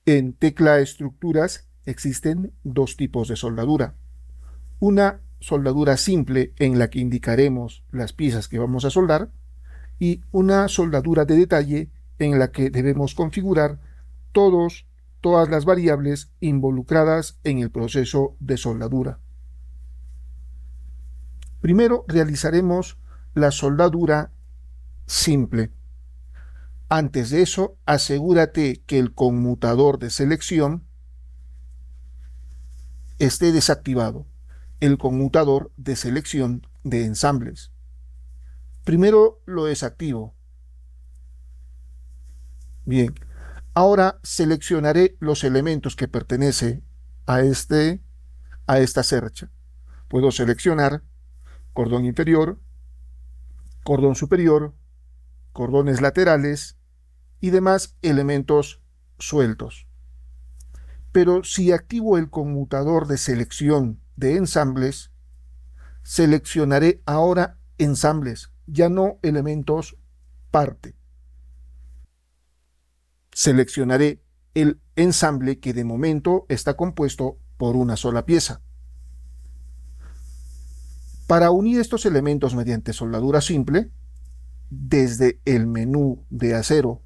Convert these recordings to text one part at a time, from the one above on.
En Tecla Estructuras existen dos tipos de soldadura. Una soldadura simple en la que indicaremos las piezas que vamos a soldar y una soldadura de detalle en la que debemos configurar todas las variables involucradas en el proceso de soldadura. Primero realizaremos la soldadura simple. Antes de eso, asegúrate que el conmutador de selección esté desactivado, el conmutador de selección de ensambles. Primero lo desactivo. Bien, ahora seleccionaré los elementos que pertenecen a esta cercha. Puedo seleccionar cordón inferior, cordón superior, cordones laterales y demás elementos sueltos. Pero si activo el conmutador de selección de ensambles, seleccionaré ahora ensambles, ya no elementos parte. Seleccionaré el ensamble que de momento está compuesto por una sola pieza. Para unir estos elementos mediante soldadura simple, desde el menú de acero,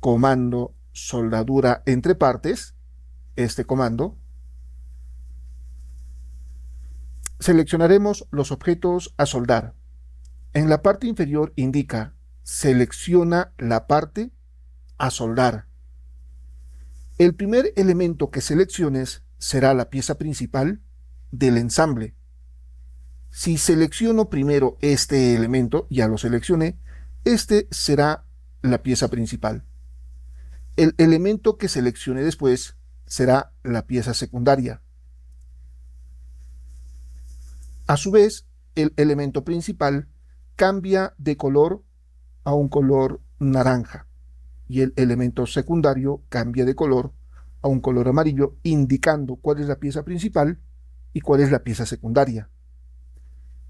comando soldadura entre partes, este comando, seleccionaremos los objetos a soldar. En la parte inferior indica selecciona la parte a soldar. El primer elemento que selecciones será la pieza principal del ensamble. Si selecciono primero este elemento, ya lo seleccioné, este será la pieza principal. El elemento que seleccione después será la pieza secundaria. A su vez, el elemento principal cambia de color a un color naranja y el elemento secundario cambia de color a un color amarillo, indicando cuál es la pieza principal y cuál es la pieza secundaria.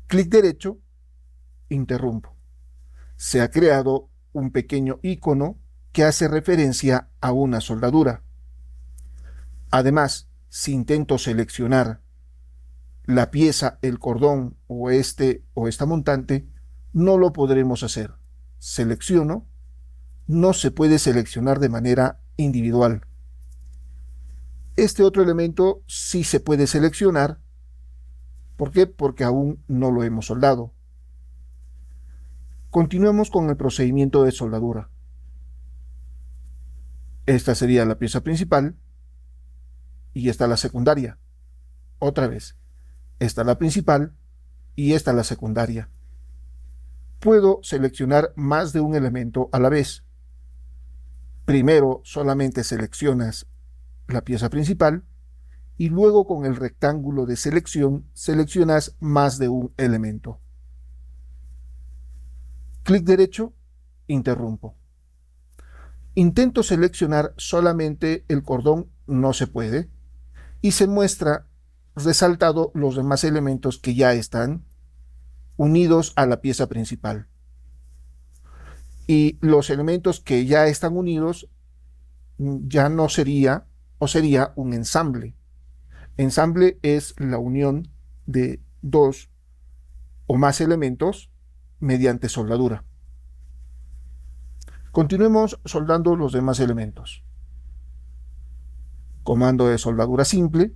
Clic derecho, interrumpo. Se ha creado un pequeño icono que hace referencia a una soldadura. Además, si intento seleccionar la pieza, el cordón o esta montante, no lo podremos hacer. Selecciono, no se puede seleccionar de manera individual. Este otro elemento sí se puede seleccionar. ¿Por qué? Porque aún no lo hemos soldado. Continuemos con el procedimiento de soldadura. Esta sería la pieza principal y esta la secundaria. Otra vez, esta la principal y esta la secundaria. Puedo seleccionar más de un elemento a la vez. Primero solamente seleccionas la pieza principal y luego con el rectángulo de selección seleccionas más de un elemento. Clic derecho, interrumpo. Intento seleccionar solamente el cordón, no se puede, y se muestra resaltado los demás elementos que ya están unidos a la pieza principal. Y los elementos que ya están unidos ya no sería o sería un ensamble. Ensamble es la unión de dos o más elementos mediante soldadura. Continuemos soldando los demás elementos. Comando de soldadura simple,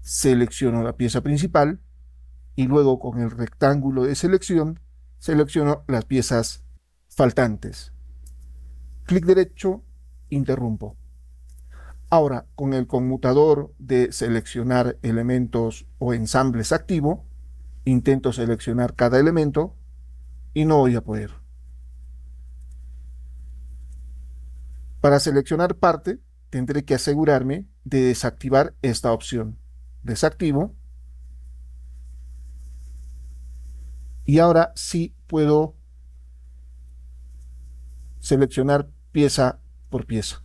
selecciono la pieza principal y luego con el rectángulo de selección selecciono las piezas faltantes. Clic derecho, interrumpo. Ahora, con el conmutador de seleccionar elementos o ensambles activo, intento seleccionar cada elemento y no voy a poder. Para seleccionar parte, tendré que asegurarme de desactivar esta opción. Desactivo. Y ahora sí puedo seleccionar pieza por pieza.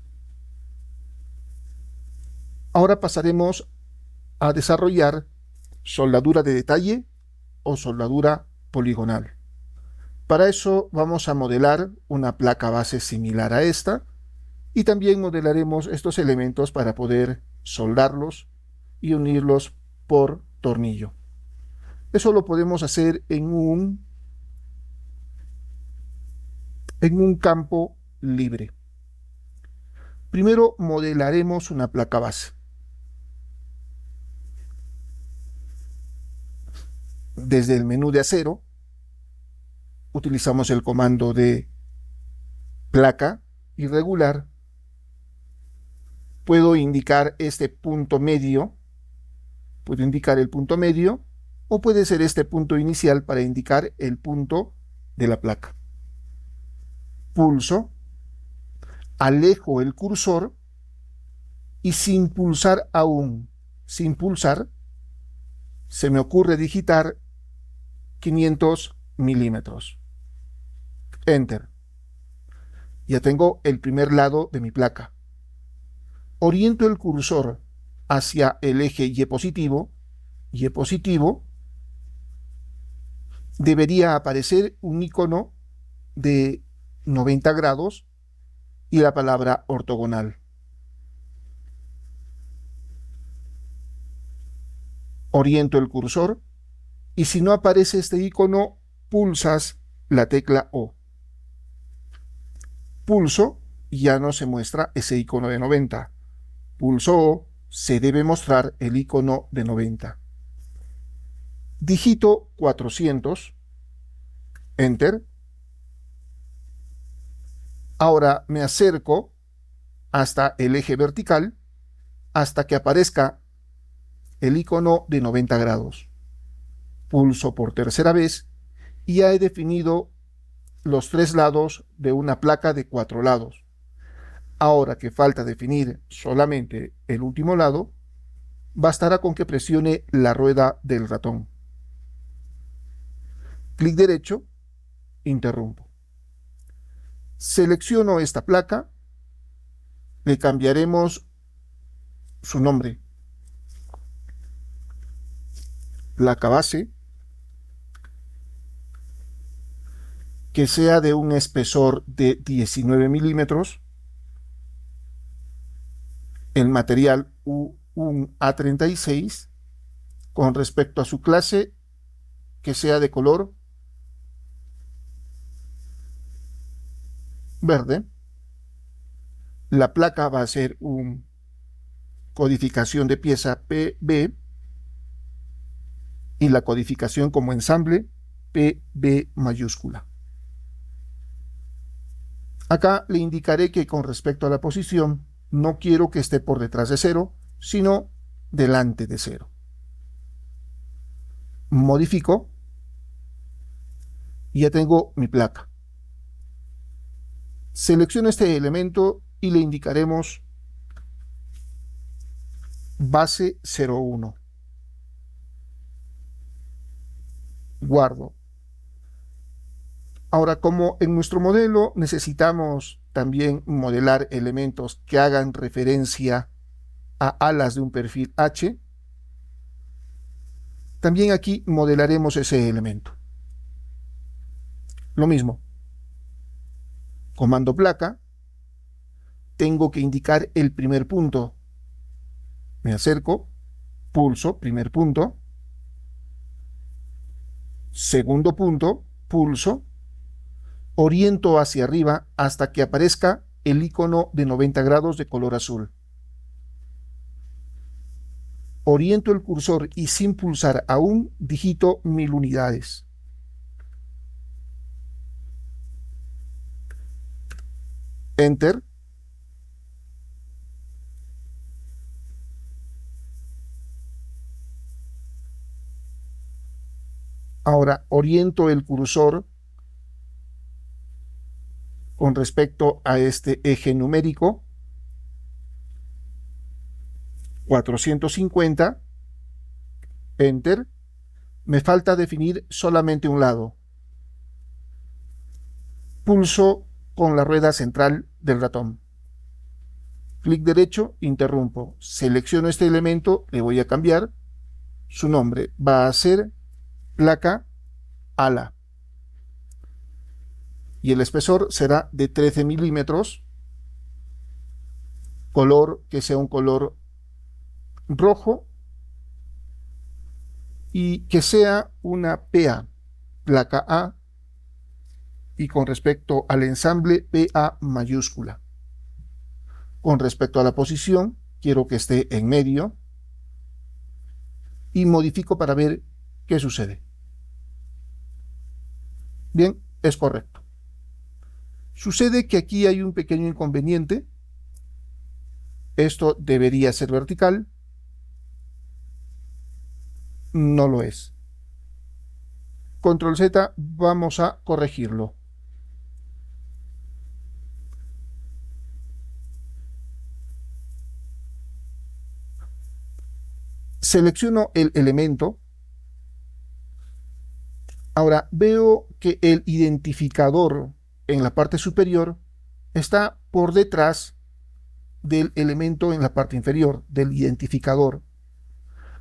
Ahora pasaremos a desarrollar soldadura de detalle o soldadura poligonal. Para eso vamos a modelar una placa base similar a esta Y también modelaremos estos elementos para poder soldarlos y unirlos por tornillo. Eso lo podemos hacer en un campo libre. Primero modelaremos una placa base. Desde el menú de acero, utilizamos el comando de placa irregular. Puedo indicar este punto medio, puedo indicar el punto medio, o puede ser este punto inicial para indicar el punto de la placa. Pulso, alejo el cursor y sin pulsar aún, sin pulsar, se me ocurre digitar 500 milímetros. Enter. Ya tengo el primer lado de mi placa. Oriento el cursor hacia el eje Y positivo. Y positivo. Debería aparecer un icono de 90 grados y la palabra ortogonal. Oriento el cursor y si no aparece este icono, pulsas la tecla O. Pulso, ya no se muestra ese icono de 90. Pulso O, se debe mostrar el icono de 90. Digito 400, Enter. Ahora me acerco hasta el eje vertical hasta que aparezca el icono de 90 grados. Pulso por tercera vez y ya he definido los 3 lados de una placa de 4 lados. Ahora que falta definir solamente el último lado, bastará con que presione la rueda del ratón. Clic derecho, interrumpo. Selecciono esta placa, le cambiaremos su nombre. Placa base, que sea de un espesor de 19 milímetros, el material un A36, con respecto a su clase, que sea de color verde. La placa va a ser una codificación de pieza PB y la codificación como ensamble PB mayúscula. Acá le indicaré que con respecto a la posición no quiero que esté por detrás de 0, sino delante de 0. Modifico y ya tengo mi placa. Selecciono este elemento y le indicaremos base 01. Guardo. Ahora, como en nuestro modelo necesitamos también modelar elementos que hagan referencia a alas de un perfil H, también aquí modelaremos ese elemento. Lo mismo. Comando placa. Tengo que indicar el primer punto. Me acerco, pulso, primer punto. Segundo punto, pulso. Oriento hacia arriba hasta que aparezca el icono de 90 grados de color azul. Oriento el cursor y sin pulsar aún digito 1000 unidades. Enter. Ahora oriento el cursor con respecto a este eje numérico 450, Enter. Me falta definir solamente un lado. Pulso con la rueda central del ratón. Clic derecho, interrumpo. Selecciono este elemento, le voy a cambiar. Su nombre va a ser placa ala. Y el espesor será de 13 milímetros. color que sea un color rojo y que sea una PA, placa A, y con respecto al ensamble, PA mayúscula. Con respecto a la posición, quiero que esté en medio y modifico para ver qué sucede. Bien, es correcto. Sucede que aquí hay un pequeño inconveniente. Esto debería ser vertical. No lo es. Control Z, vamos a corregirlo. Selecciono el elemento. Ahora veo que el identificador en la parte superior está por detrás del elemento en la parte inferior, del identificador.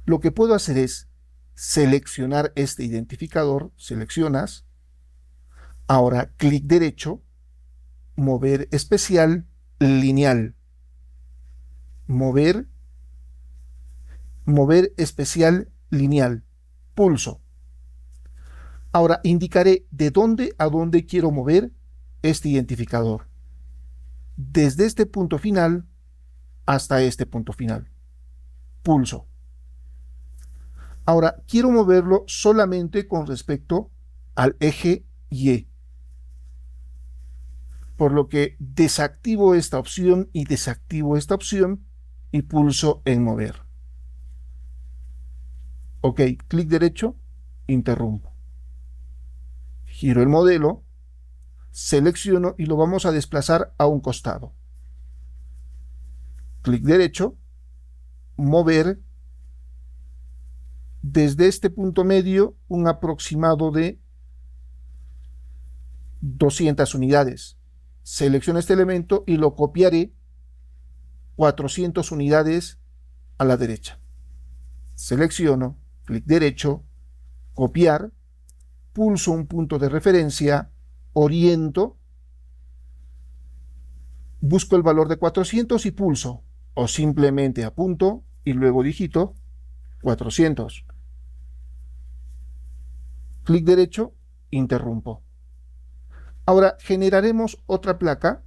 Lo que puedo hacer es seleccionar este identificador, seleccionas, ahora clic derecho, mover especial, lineal, mover especial, lineal, pulso. Ahora indicaré de dónde a dónde quiero mover este identificador. Desde este punto final hasta este punto final. Pulso. Ahora quiero moverlo solamente con respecto al eje Y. Por lo que desactivo esta opción y desactivo esta opción y pulso en mover. Ok, clic derecho, interrumpo. Giro el modelo, selecciono y lo vamos a desplazar a un costado. Clic derecho, mover desde este punto medio un aproximado de 200 unidades. Selecciono este elemento y lo copiaré 400 unidades a la derecha. Selecciono, clic derecho, copiar, pulso un punto de referencia, oriento, busco el valor de 400 y pulso, o simplemente apunto y luego digito 400. Clic derecho, interrumpo. Ahora generaremos otra placa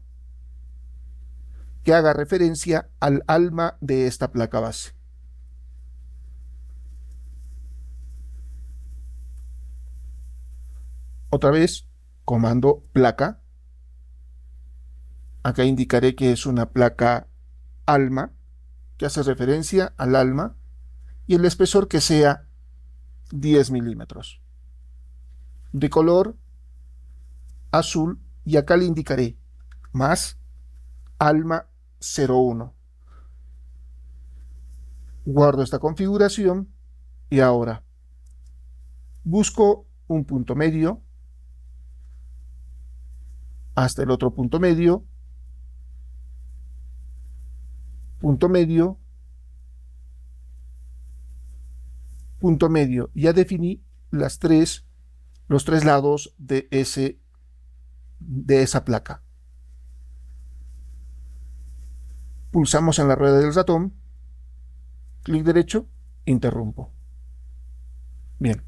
que haga referencia al alma de esta placa base. Otra vez, comando placa. Acá indicaré que es una placa alma, que hace referencia al alma, y el espesor que sea 10 milímetros. De color azul, y acá le indicaré más alma 01. Guardo esta configuración y ahora busco un punto medio hasta el otro punto medio, punto medio, punto medio. Ya definí los tres lados de esa placa. Pulsamos en la rueda del ratón, clic derecho, interrumpo. Bien.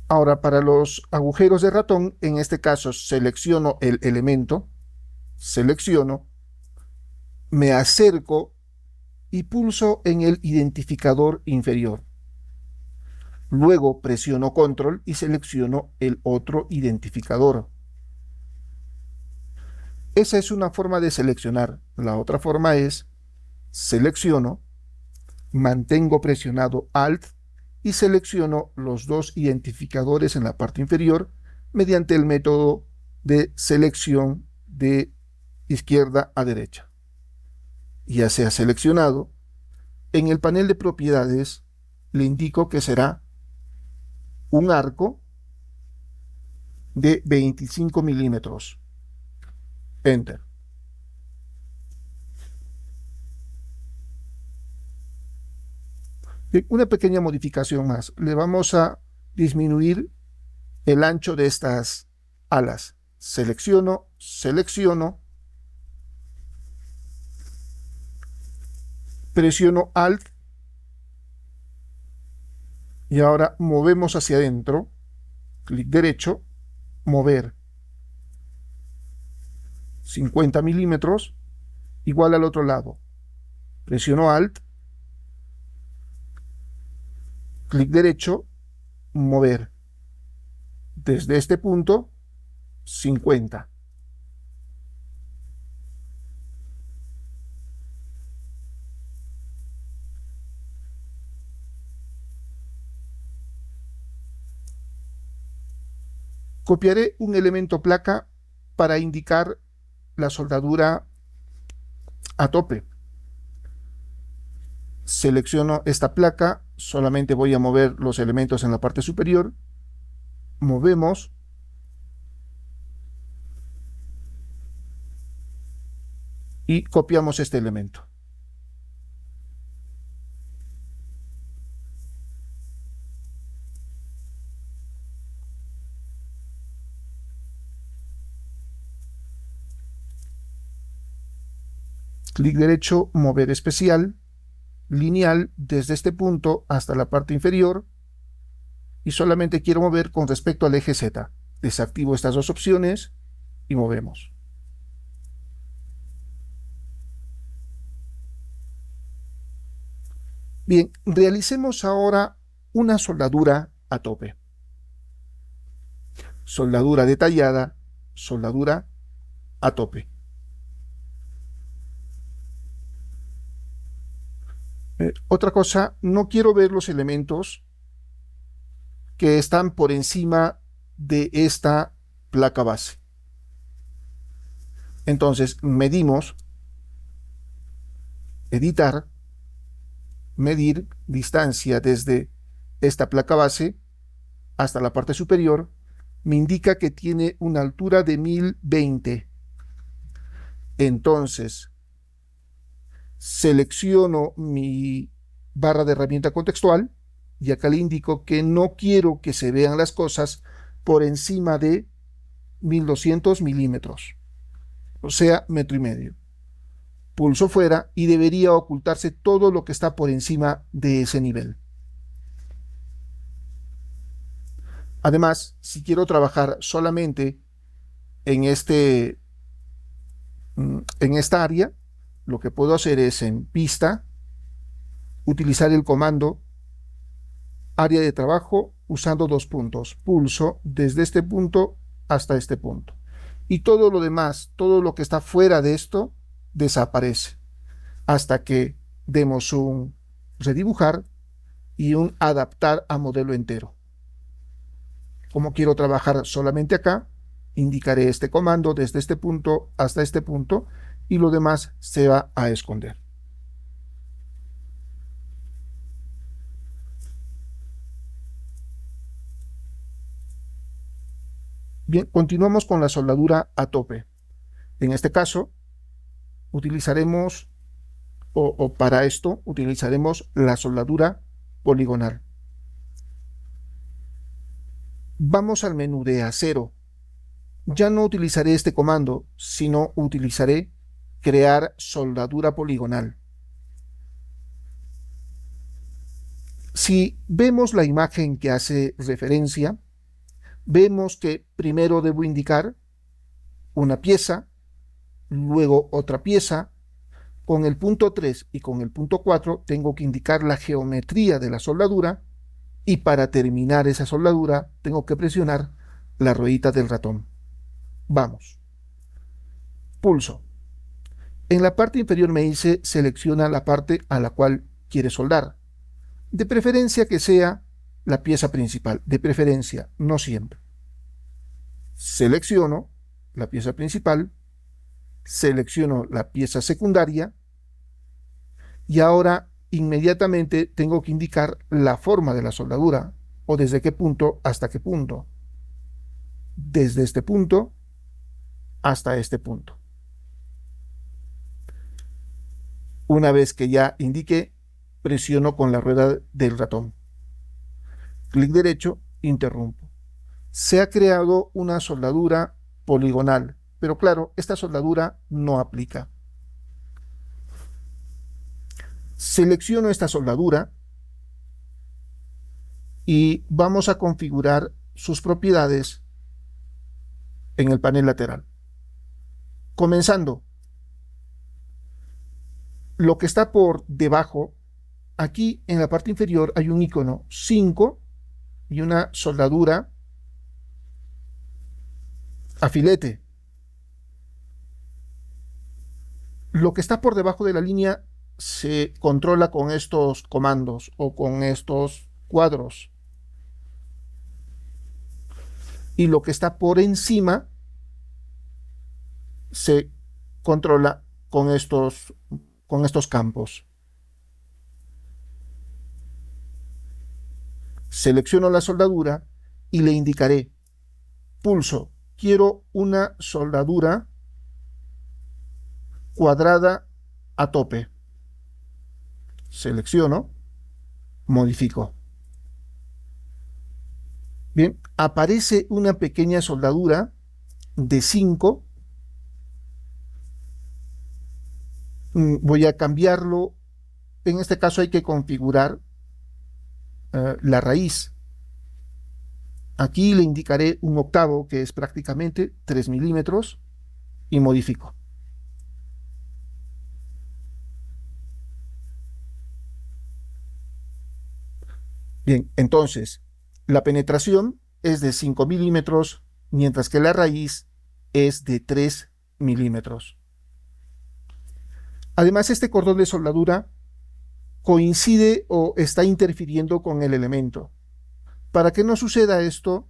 Ahora, para los agujeros de ratón, en este caso selecciono el elemento, selecciono, me acerco y pulso en el identificador inferior. Luego presiono control y selecciono el otro identificador. Esa es una forma de seleccionar. La otra forma es selecciono, mantengo presionado Alt y selecciono los dos identificadores en la parte inferior mediante el método de selección de izquierda a derecha. Ya sea seleccionado, en el panel de propiedades le indico que será un arco de 25 milímetros. Enter. Una pequeña modificación más. Le vamos a disminuir el ancho de estas alas. Selecciono, selecciono Presiono Alt y ahora movemos hacia adentro, clic derecho, mover 50 milímetros, igual al otro lado. Presiono Alt, clic derecho, mover desde este punto 50. Copiaré un elemento placa para indicar la soldadura a tope. Selecciono esta placa, solamente voy a mover los elementos en la parte superior, movemos y copiamos este elemento. Clic derecho, mover especial, lineal desde este punto hasta la parte inferior y solamente quiero mover con respecto al eje Z. Desactivo estas dos opciones y movemos. Bien, realicemos ahora una soldadura a tope. Soldadura detallada, soldadura a tope. Otra cosa, no quiero ver los elementos que están por encima de esta placa base. Entonces, medimos, editar, medir distancia desde esta placa base hasta la parte superior, me indica que tiene una altura de 1020. Entonces, selecciono mi barra de herramienta contextual y acá le indico que no quiero que se vean las cosas por encima de 1200 milímetros, o sea, 1,5 metros. Pulso fuera y debería ocultarse todo lo que está por encima de ese nivel. Además, si quiero trabajar solamente en esta área, lo que puedo hacer es en pista, utilizar el comando área de trabajo usando 2 puntos. Pulso desde este punto hasta este punto. Y todo lo demás, todo lo que está fuera de esto, desaparece. Hasta que demos un redibujar y un adaptar a modelo entero. Como quiero trabajar solamente acá, indicaré este comando desde este punto hasta este punto y lo demás se va a esconder. Bien, continuamos con la soldadura a tope. En este caso, utilizaremos, o para esto, utilizaremos la soldadura poligonal. Vamos al menú de acero. Ya no utilizaré este comando, sino utilizaré crear soldadura poligonal. Si vemos la imagen que hace referencia, vemos que primero debo indicar una pieza, luego otra pieza. Con el punto 3 y con el punto 4 tengo que indicar la geometría de la soldadura y para terminar esa soldadura tengo que presionar la ruedita del ratón. Vamos. Pulso. En la parte inferior me dice selecciona la parte a la cual quiere soldar. De preferencia que sea la pieza principal, de preferencia, no siempre. Selecciono la pieza principal, selecciono la pieza secundaria y ahora inmediatamente tengo que indicar la forma de la soldadura o desde qué punto hasta qué punto. Desde este punto hasta este punto. Una vez que ya indiqué, presiono con la rueda del ratón. Clic derecho, interrumpo. Se ha creado una soldadura poligonal, pero claro, esta soldadura no aplica. Selecciono esta soldadura y vamos a configurar sus propiedades en el panel lateral. Comenzando, lo que está por debajo, aquí en la parte inferior hay un icono 5 y una soldadura a filete. Lo que está por debajo de la línea se controla con estos comandos o con estos cuadros. Y lo que está por encima se controla con estos campos. Selecciono la soldadura y le indicaré, pulso, quiero una soldadura cuadrada a tope. Selecciono, modifico. Bien, aparece una pequeña soldadura de 5. Voy a cambiarlo. En este caso hay que configurar la raíz. Aquí le indicaré un octavo, que es prácticamente 3 milímetros, y modifico. Bien, entonces, la penetración es de 5 milímetros, mientras que la raíz es de 3 milímetros. Además, este cordón de soldadura coincide o está interfiriendo con el elemento. Para que no suceda esto,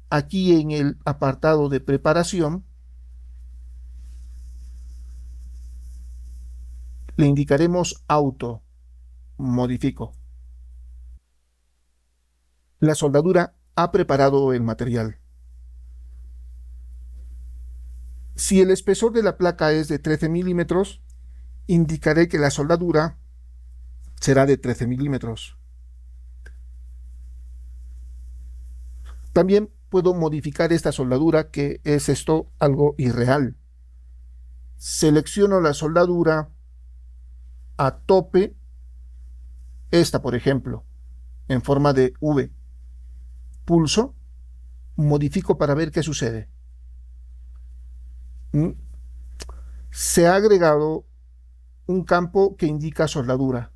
aquí en el apartado de preparación, le indicaremos auto, modifico. La soldadura ha preparado el material. Si el espesor de la placa es de 13 milímetros, indicaré que la soldadura será de 13 milímetros. También puedo modificar esta soldadura, que es esto algo irreal. Selecciono la soldadura a tope, esta por ejemplo, en forma de V. Pulso, modifico para ver qué sucede. Se ha agregado un campo que indica soldadura.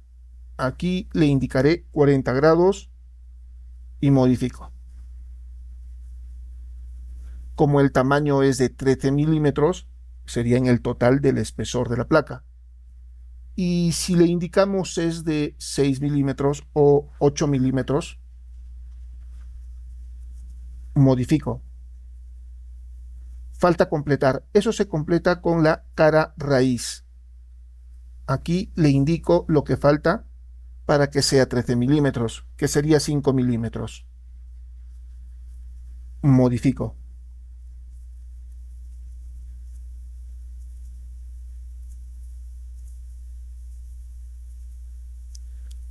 Aquí le indicaré 40 grados y modifico. Como el tamaño es de 13 milímetros, sería en el total del espesor de la placa. Y si le indicamos es de 6 milímetros o 8 milímetros, modifico. Falta completar. Eso se completa con la cara raíz. Aquí le indico lo que falta para que sea 13 milímetros, que sería 5 milímetros. Modifico.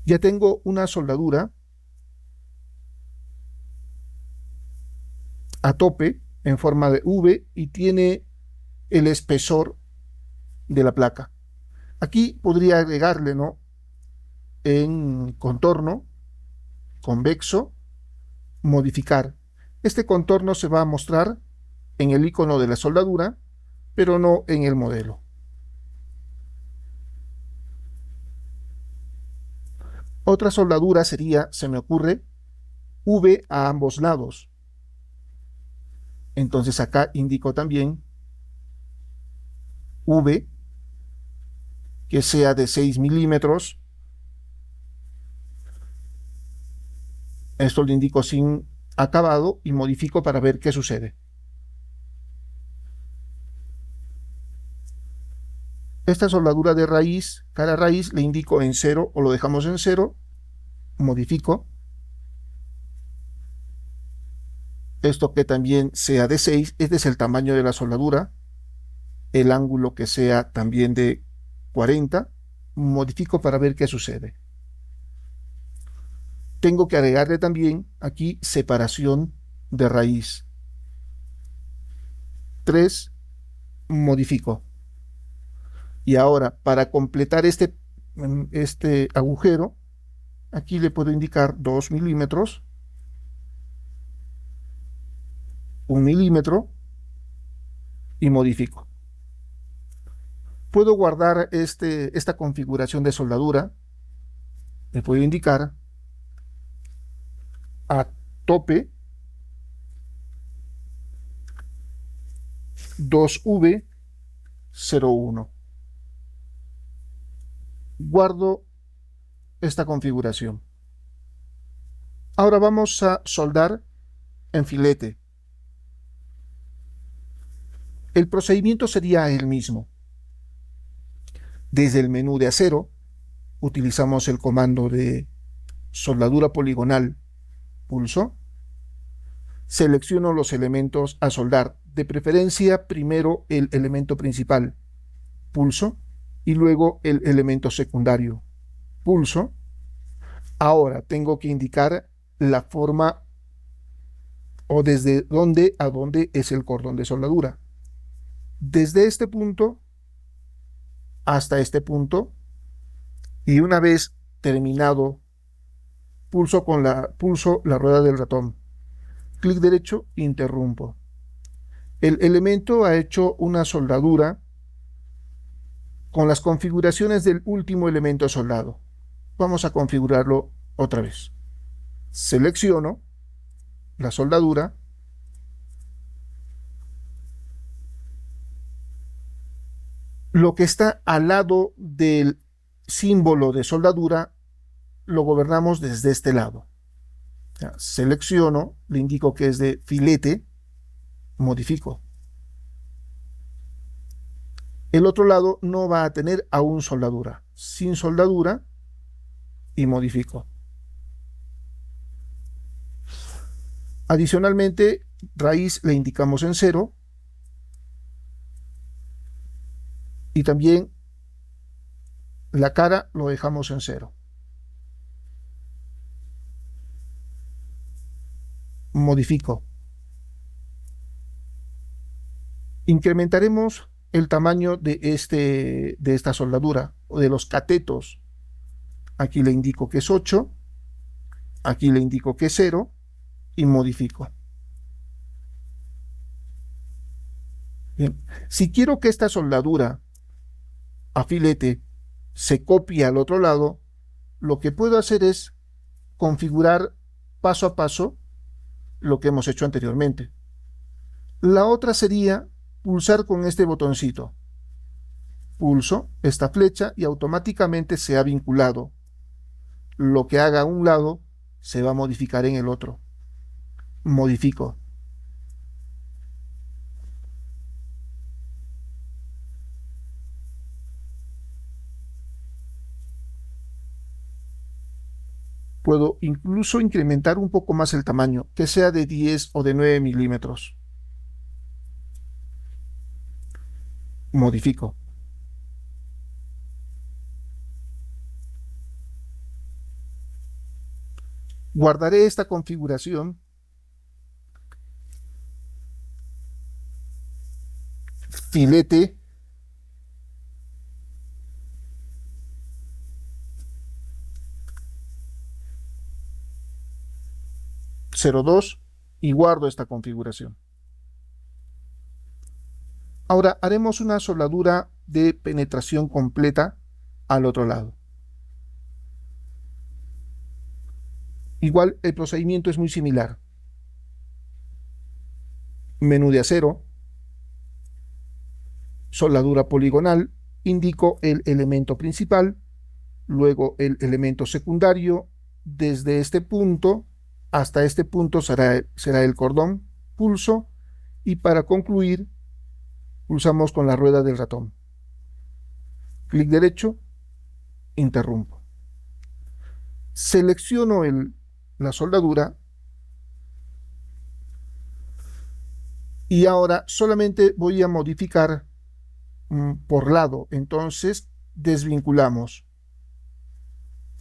Ya tengo una soldadura a tope en forma de V y tiene el espesor de la placa. Aquí podría agregarle, ¿no?, en contorno, convexo, modificar. Este contorno se va a mostrar en el icono de la soldadura, pero no en el modelo. Otra soldadura sería, se me ocurre, V a ambos lados. Entonces acá indico también V, que sea de 6 milímetros. Esto lo indico sin acabado y modifico para ver qué sucede. Esta soldadura de raíz, cara raíz, le indico en 0 o lo dejamos en 0, modifico. Esto que también sea de 6, este es el tamaño de la soldadura, el ángulo que sea también de 40, modifico para ver qué sucede. Tengo que agregarle también aquí separación de raíz. 3, modifico. Y ahora, para completar este en este agujero. Aquí le puedo indicar 2 milímetros, 1 milímetro y modifico. Puedo guardar esta configuración de soldadura. Le puedo indicar a tope 2V01. Guardo esta configuración. Ahora vamos a soldar en filete. El procedimiento sería el mismo. Desde el menú de acero utilizamos el comando de soldadura poligonal, pulso. Selecciono los elementos a soldar, de preferencia primero el elemento principal, pulso, y luego el elemento secundario, pulso. Ahora tengo que indicar la forma o desde dónde a dónde es el cordón de soldadura. Desde este punto hasta este punto, y una vez terminado, pulso la rueda del ratón. Clic derecho, interrumpo. El elemento ha hecho una soldadura con las configuraciones del último elemento soldado. Vamos a configurarlo otra vez. Selecciono la soldadura. Lo que está al lado del símbolo de soldadura lo gobernamos desde este lado. Ya, selecciono, le indico que es de filete, modifico. El otro lado no va a tener aún soldadura. Sin soldadura y modifico. Adicionalmente, raíz le indicamos en 0 y también la cara lo dejamos en 0. Modifico. Incrementaremos el tamaño de esta soldadura o de los catetos. Aquí le indico que es 8, aquí le indico que es 0 y modifico. Bien. Si quiero que esta soldadura a filete se copie al otro lado, lo que puedo hacer es configurar paso a paso lo que hemos hecho anteriormente. La otra sería pulsar con este botoncito. Pulso esta flecha y automáticamente se ha vinculado. Lo que haga a un lado se va a modificar en el otro. Modifico. Puedo incluso incrementar un poco más el tamaño, que sea de 10 o de 9 milímetros. Modifico. Guardaré esta configuración. Filete. (02) y guardo esta configuración. Ahora haremos una soldadura de penetración completa al otro lado. Igual el procedimiento es muy similar. Menú de acero, soldadura poligonal, indico el elemento principal, luego el elemento secundario. Desde este punto hasta este punto será el cordón, pulso, y para concluir pulsamos con la rueda del ratón. Clic derecho, interrumpo. Selecciono la soldadura y ahora solamente voy a modificar por lado. Entonces desvinculamos.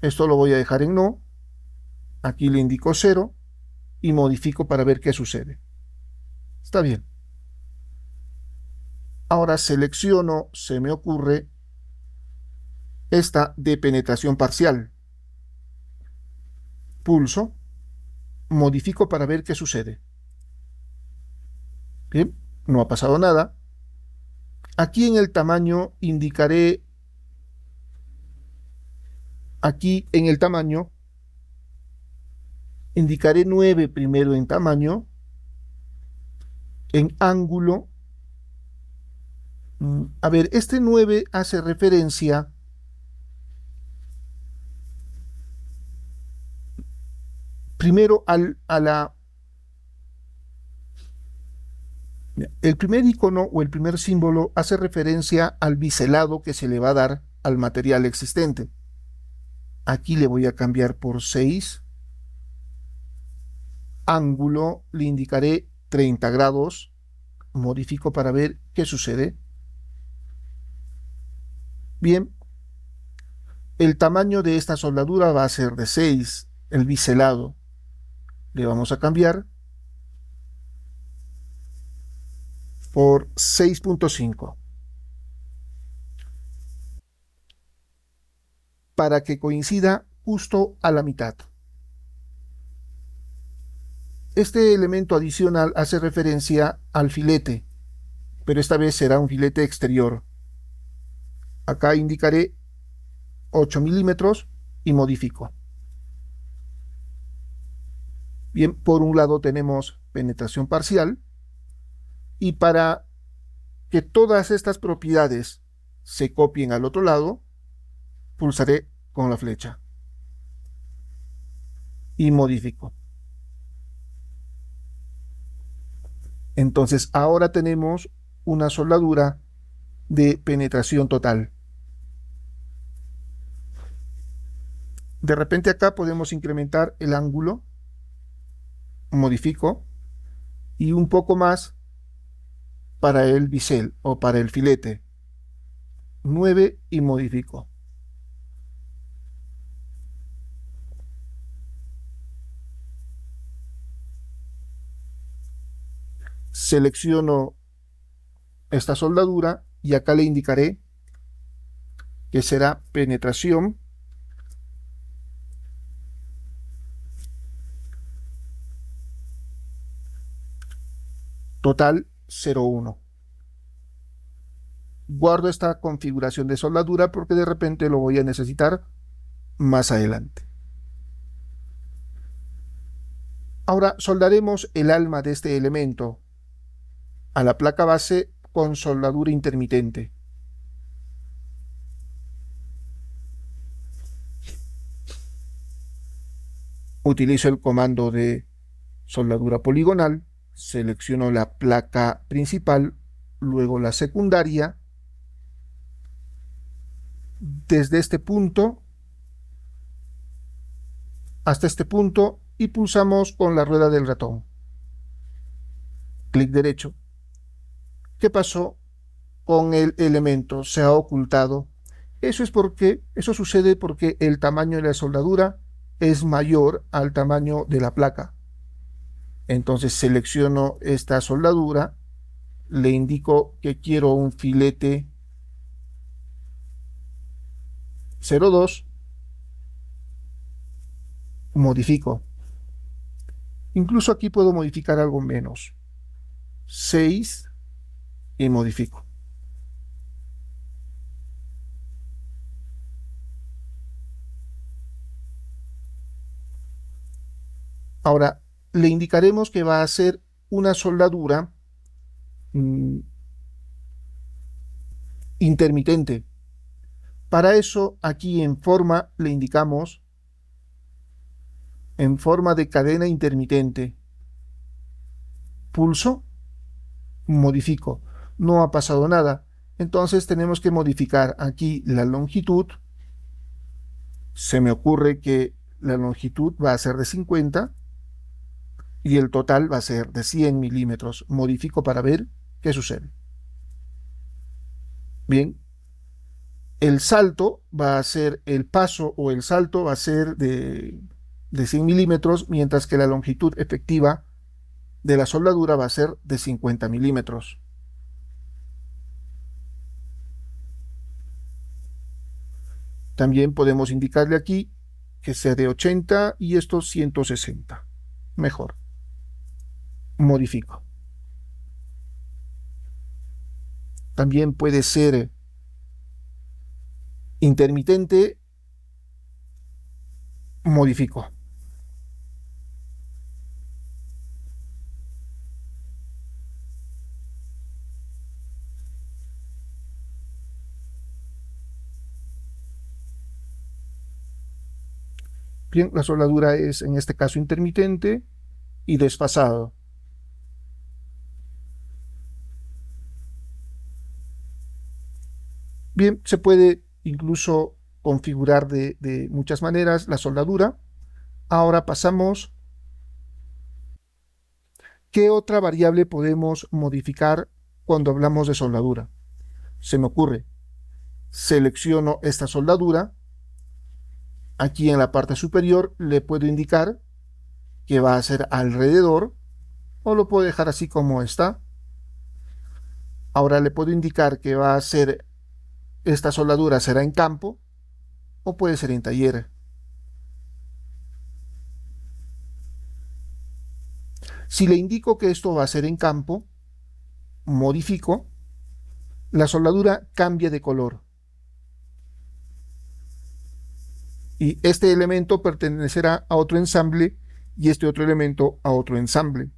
Esto lo voy a dejar en no. Aquí le indico 0 y modifico para ver qué sucede. Está bien. Ahora selecciono, se me ocurre esta de penetración parcial. Pulso, modifico para ver qué sucede. Bien, no ha pasado nada. Aquí en el tamaño indicaré, aquí en el tamaño, indicaré 9 primero en tamaño, en ángulo. A ver, este 9 hace referencia primero el primer icono o el primer símbolo hace referencia al biselado que se le va a dar al material existente. Aquí le voy a cambiar por 6. Ángulo le indicaré 30 grados. Modifico para ver qué sucede. Bien, el tamaño de esta soldadura va a ser de 6, el biselado. Le vamos a cambiar por 6.5 para que coincida justo a la mitad. Este elemento adicional hace referencia al filete, pero esta vez será un filete exterior. Acá indicaré 8 milímetros y modifico. Bien, por un lado tenemos penetración parcial, y para que todas estas propiedades se copien al otro lado, pulsaré con la flecha y modifico. Entonces ahora tenemos una soldadura de penetración total. De repente acá podemos incrementar el ángulo, modifico, y un poco más para el bisel o para el filete. 9 y modifico. Selecciono esta soldadura y acá le indicaré que será penetración total 0,1. Guardo esta configuración de soldadura porque de repente lo voy a necesitar más adelante. Ahora soldaremos el alma de este elemento a la placa base con soldadura intermitente. Utilizo el comando de soldadura poligonal, selecciono la placa principal, luego la secundaria, desde este punto hasta este punto y pulsamos con la rueda del ratón. Clic derecho. ¿Qué pasó con el elemento? Se ha ocultado. Eso sucede porque el tamaño de la soldadura es mayor al tamaño de la placa. Entonces selecciono esta soldadura, le indico que quiero un filete 0,2, modifico. Incluso aquí puedo modificar algo menos. 6 y modifico. Ahora le indicaremos que va a ser una soldadura intermitente. Para eso, aquí en forma le indicamos en forma de cadena intermitente. Pulso, modifico. No ha pasado nada. Entonces tenemos que modificar aquí la longitud. Se me ocurre que la longitud va a ser de 50 y el total va a ser de 100 milímetros. Modifico para ver qué sucede. Bien, el salto va a ser, el paso o el salto va a ser de 100 milímetros, mientras que la longitud efectiva de la soldadura va a ser de 50 milímetros. También podemos indicarle aquí que sea de 80 y esto 160. Mejor. Modifico. También puede ser intermitente. Modifico. Bien, la soldadura es en este caso intermitente y desfasado. Bien, se puede incluso configurar de muchas maneras la soldadura. Ahora pasamos. ¿Qué otra variable podemos modificar cuando hablamos de soldadura? Se me ocurre, selecciono esta soldadura. Aquí en la parte superior le puedo indicar que va a ser alrededor o lo puedo dejar así como está. Ahora le puedo indicar que va a ser, esta soldadura será en campo o puede ser en taller. Si le indico que esto va a ser en campo, modifico, la soldadura cambia de color. Y este elemento pertenecerá a otro ensamble y este otro elemento a otro ensamble.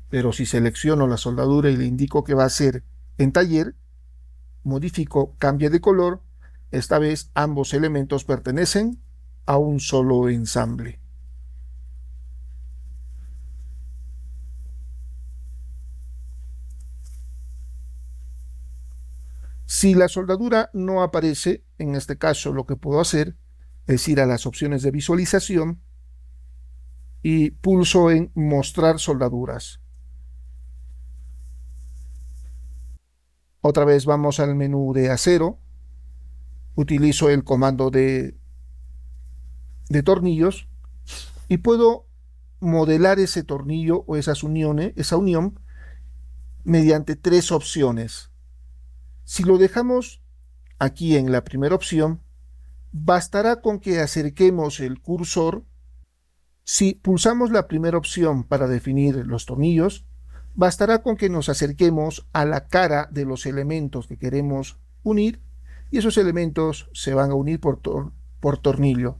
Pero si selecciono la soldadura y le indico que va a ser en taller, modifico, cambia de color, esta vez ambos elementos pertenecen a un solo ensamble. Si la soldadura no aparece, en este caso lo que puedo hacer es ir a las opciones de visualización y pulso en mostrar soldaduras. Otra vez vamos al menú de acero, utilizo el comando de tornillos y puedo modelar ese tornillo o esa unión mediante tres opciones. Si lo dejamos aquí en la primera opción, bastará con que acerquemos el cursor. Si pulsamos la primera opción para definir los tornillos, bastará con que nos acerquemos a la cara de los elementos que queremos unir y esos elementos se van a unir por tornillo.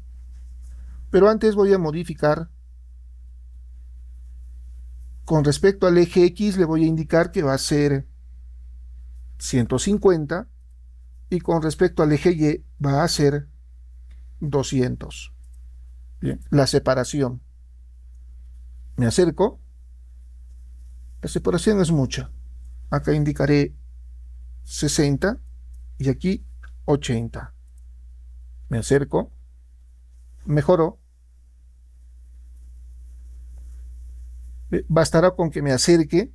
Pero antes voy a modificar. Con respecto al eje X le voy a indicar que va a ser 150 y con respecto al eje Y va a ser 200. Bien, la separación. Me acerco. La separación es mucha. Acá indicaré 60 y aquí 80. Me acerco. Mejoró. Bastará con que me acerque.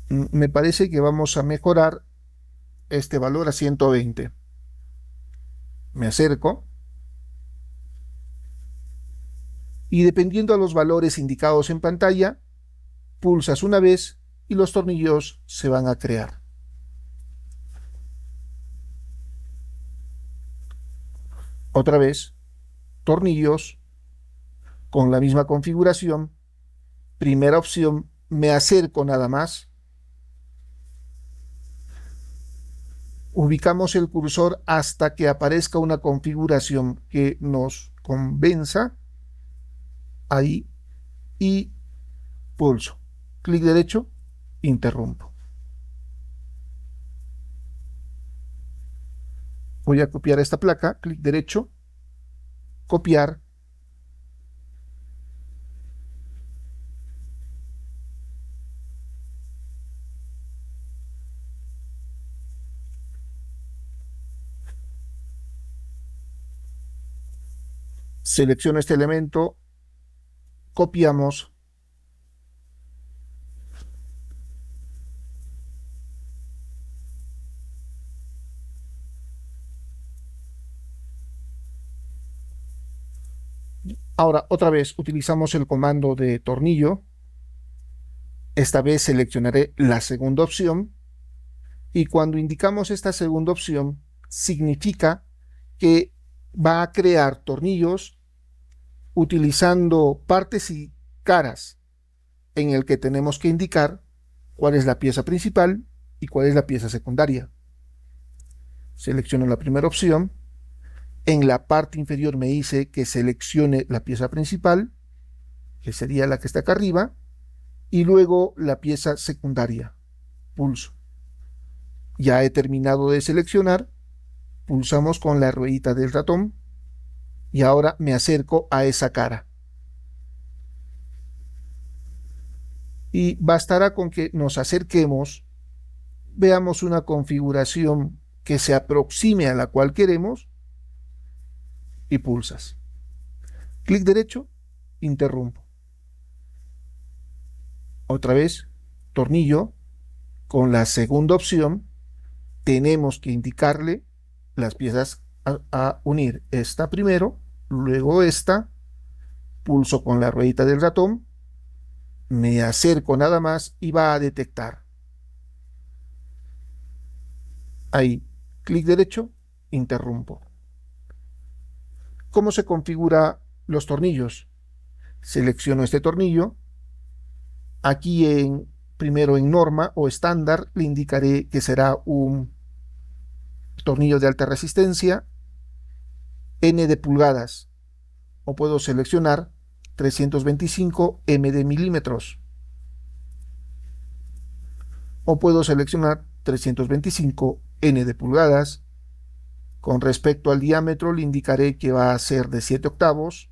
Me parece que vamos a mejorar este valor a 120. Me acerco. Y dependiendo a los valores indicados en pantalla, pulsas una vez y los tornillos se van a crear. Otra vez, tornillos con la misma configuración. Primera opción, me acerco nada más. Ubicamos el cursor hasta que aparezca una configuración que nos convenza. Ahí y pulso. Clic derecho, interrumpo. Voy a copiar esta placa, clic derecho, copiar. Selecciono este elemento, copiamos. Ahora, otra vez, utilizamos el comando de tornillo. Esta vez seleccionaré la segunda opción Y cuando indicamos esta segunda opción, significa que va a crear tornillos utilizando partes y caras en el que tenemos que indicar cuál es la pieza principal y cuál es la pieza secundaria. Selecciono la primera opción. En la parte inferior me dice que seleccione la pieza principal, que sería la que está acá arriba, y luego la pieza secundaria. Pulso. Ya he terminado de seleccionar. Pulsamos con la ruedita del ratón y ahora me acerco a esa cara. Y bastará con que nos acerquemos, veamos una configuración que se aproxime a la cual queremos y pulsas. Clic derecho, interrumpo. Otra vez, tornillo. Con la segunda opción, tenemos que indicarle las piezas a unir. Esta primero, luego esta. Pulso con la ruedita del ratón. Me acerco nada más y va a detectar. Ahí, clic derecho, interrumpo. ¿Cómo se configura los tornillos? Selecciono este tornillo. Aquí primero en norma o estándar le indicaré que será un tornillo de alta resistencia, N de pulgadas, o puedo seleccionar 325 M de milímetros, o puedo seleccionar 325 N de pulgadas. Con respecto al diámetro le indicaré que va a ser de 7 octavos,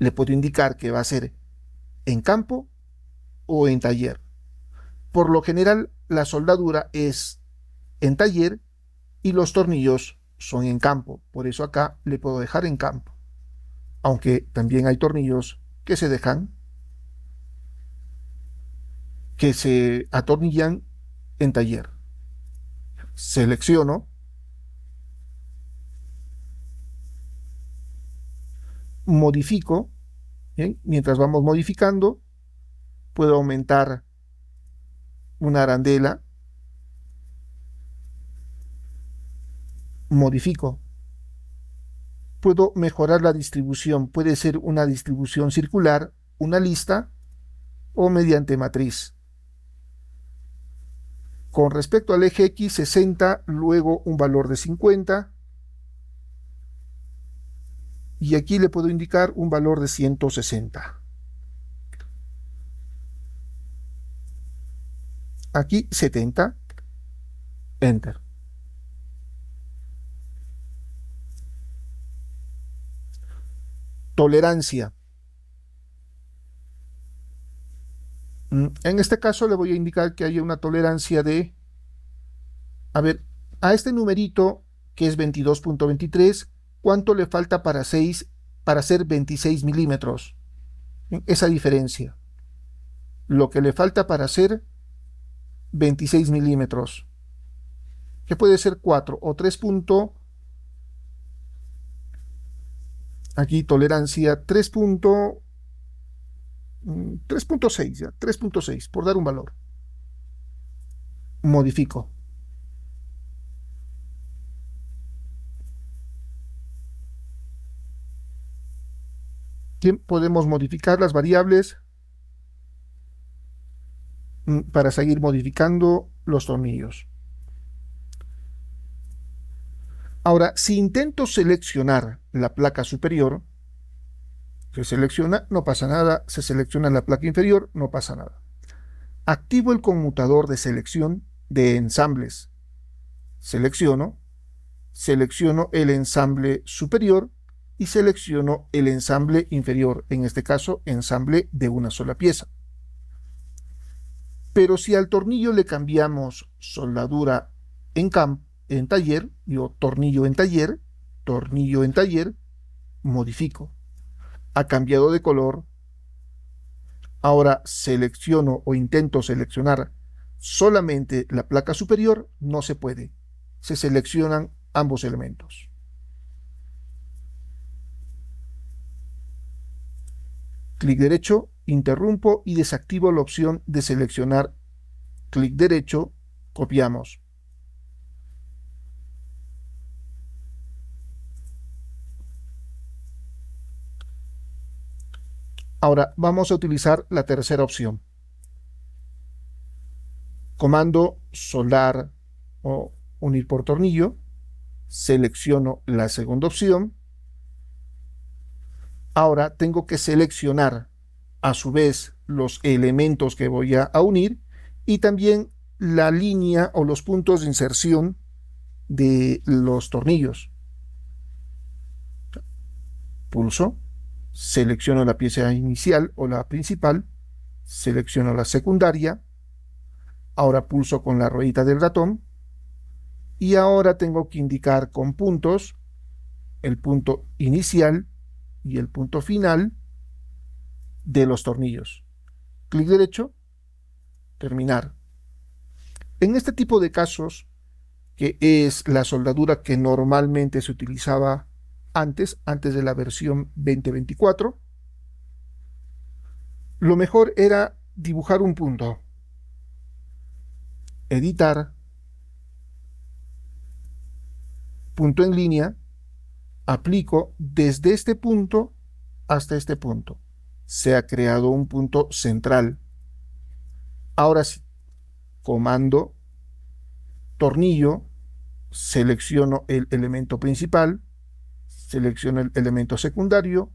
le puedo indicar que va a ser en campo o en taller. Por lo general, la soldadura es en taller y los tornillos son en campo. Por eso acá le puedo dejar en campo. Aunque también hay tornillos que se dejan, que se atornillan en taller. Selecciono, modifico. Bien, mientras vamos modificando, puedo aumentar una arandela, modifico. Puedo mejorar la distribución, puede ser una distribución circular, una lista o mediante matriz. Con respecto al eje X, 60, luego un valor de 50. Y aquí le puedo indicar un valor de 160. Aquí 70. Enter. Tolerancia. En este caso le voy a indicar que haya una tolerancia de, a ver, a este numerito que es 22.23, ¿cuánto le falta para hacer 26 milímetros? Esa diferencia. Lo que le falta para hacer 26 milímetros, que puede ser 4 o 3. Aquí tolerancia 3.6, ya, 3.6, por dar un valor. Modifico. Bien, podemos modificar las variables para seguir modificando los tornillos. Ahora, si intento seleccionar la placa superior, se selecciona, no pasa nada. Se selecciona la placa inferior, no pasa nada. Activo el conmutador de selección de ensambles. Selecciono el ensamble superior y selecciono el ensamble inferior, en este caso, ensamble de una sola pieza. Pero si al tornillo le cambiamos soldadura en taller, digo tornillo en taller, modifico. Ha cambiado de color. Ahora selecciono o intento seleccionar solamente la placa superior, no se puede. Se seleccionan ambos elementos. Clic derecho, interrumpo y desactivo la opción de seleccionar. Clic derecho, Copiamos. Ahora vamos a utilizar la tercera opción. Comando soldar o unir por tornillo. Selecciono la segunda opción. Ahora tengo que seleccionar a su vez los elementos que voy a unir y también la línea o los puntos de inserción de los tornillos. Pulso, selecciono la pieza inicial o la principal, selecciono la secundaria, ahora pulso con la ruedita del ratón y ahora tengo que indicar con puntos el punto inicial y el punto final de los tornillos. Clic derecho, terminar. En este tipo de casos, que es la soldadura que normalmente se utilizaba antes de la versión 2024, lo mejor era dibujar un punto, editar, punto en línea, aplico desde este punto hasta este punto. Se ha creado un punto central. Ahora sí, comando tornillo, selecciono el elemento principal, selecciono el elemento secundario,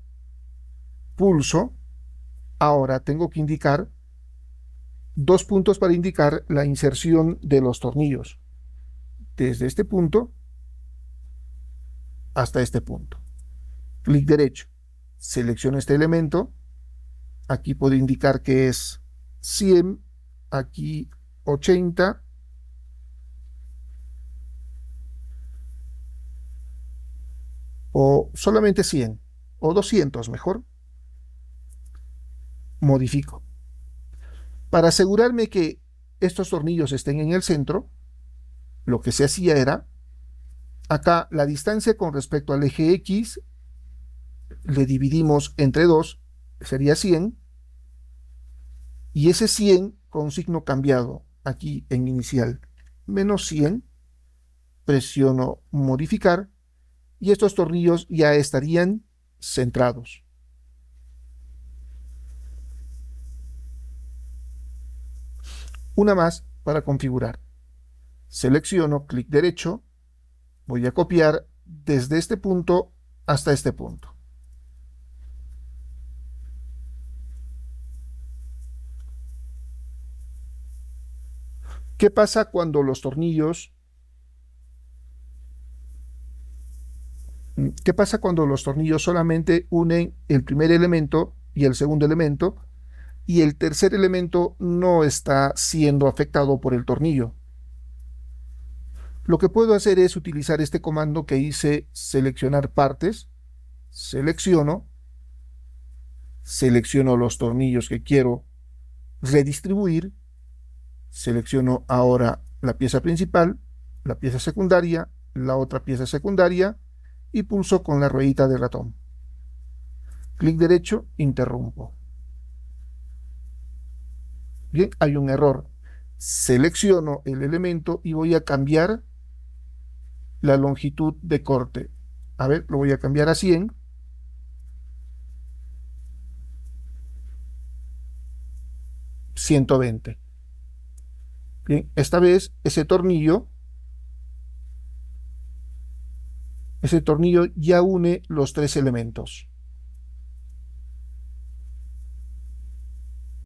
pulso. Ahora tengo que indicar dos puntos para indicar la inserción de los tornillos. Desde este punto hasta este punto. Clic derecho, selecciono este elemento. Aquí puedo indicar que es 100, aquí 80. O solamente 100 o 200 mejor. Modifico. Para asegurarme que estos tornillos estén en el centro, lo que se hacía era, acá la distancia con respecto al eje X le dividimos entre 2, sería 100, y ese 100 con signo cambiado aquí en inicial, menos 100, presiono modificar, y estos tornillos ya estarían centrados. Una más para configurar. Selecciono, clic derecho, voy a copiar desde este punto hasta este punto. ¿Qué pasa cuando los tornillos solamente unen el primer elemento y el segundo elemento y el tercer elemento no está siendo afectado por el tornillo? Lo que puedo hacer es utilizar este comando que hice, seleccionar partes, selecciono los tornillos que quiero redistribuir, selecciono ahora la pieza principal, la pieza secundaria, la otra pieza secundaria y pulso con la ruedita del ratón. Clic derecho, interrumpo. Bien, hay un error. Selecciono el elemento y voy a cambiar la longitud de corte. A ver, lo voy a cambiar a 100. $120. Bien, esta vez ese tornillo ya une los tres elementos.